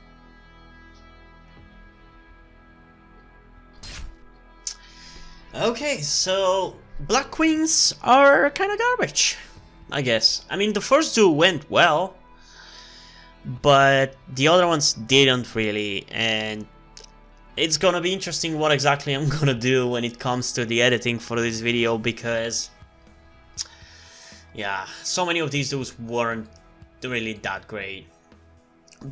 Okay, so... Blackwings are kinda garbage, I guess. I mean, the first two went well, but the other ones didn't really, and... It's gonna be interesting what exactly I'm gonna do when it comes to the editing for this video, because... Yeah, so many of these dudes weren't really that great.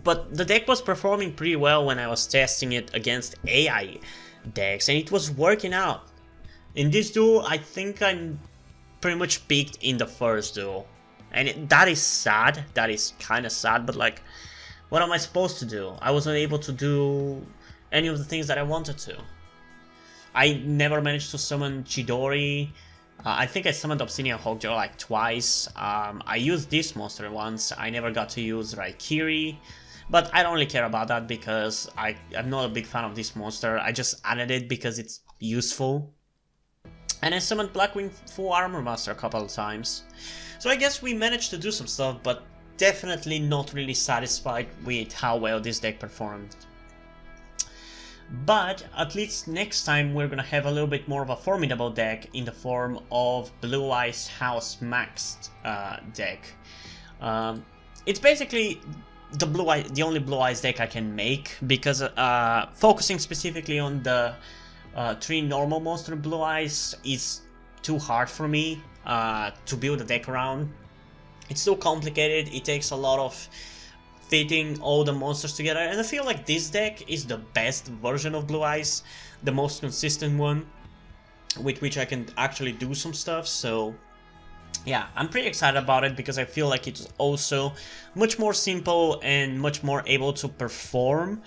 But the deck was performing pretty well when I was testing it against AI decks, and it was working out. In this duel, I think I'm pretty much peaked in the first duel. And that is sad, that is kinda sad, but like, what am I supposed to do? I wasn't able to do any of the things that I wanted to. I never managed to summon Chidori. I think I summoned Obsidian Hawkjaw like twice. I used this monster once. I never got to use Raikiri, but I don't really care about that because I'm not a big fan of this monster. I just added it because it's useful. And I summoned Blackwing Full Armor Master a couple of times. So I guess we managed to do some stuff, but definitely not really satisfied with how well this deck performed. But at least next time we're gonna have a little bit more of a formidable deck in the form of Blue Eyes House Maxed deck. It's basically the only blue eyes deck I can make, because focusing specifically on the 3 normal monster blue eyes is too hard for me to build a deck around. It's too complicated. It takes a lot of fitting all the monsters together, and I feel like this deck is the best version of blue eyes, the most consistent one, with which I can actually do some stuff. So yeah, I'm pretty excited about it, because I feel like it's also much more simple and much more able to perform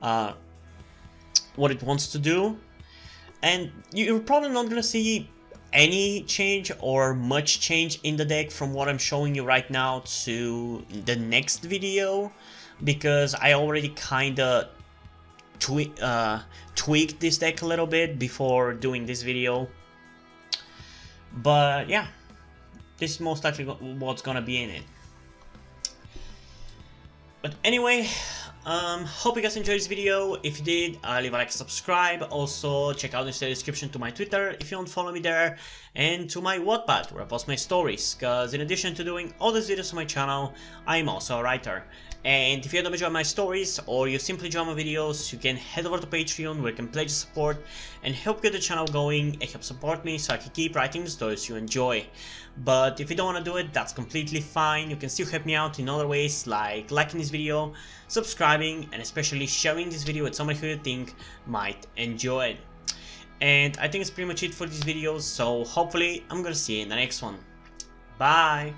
what it wants to do. And you're probably not gonna see any change or much change in the deck from what I'm showing you right now to the next video, because I already kinda tweaked this deck a little bit before doing this video. But yeah, this is most likely what's gonna be in it. But anyway, hope you guys enjoyed this video. If you did, leave a like and subscribe. Also, check out the description to my Twitter if you want to follow me there, and to my Wattpad, where I post my stories, because in addition to doing all these videos on my channel, I'm also a writer. And if you don't enjoy my stories, or you simply enjoy my videos, you can head over to Patreon, where you can pledge support and help get the channel going and help support me so I can keep writing the stories you enjoy. But if you don't want to do it, that's completely fine. You can still help me out in other ways, like liking this video, subscribing, and especially sharing this video with somebody who you think might enjoy it. And I think it's pretty much it for these videos, so hopefully I'm gonna see you in the next one. Bye!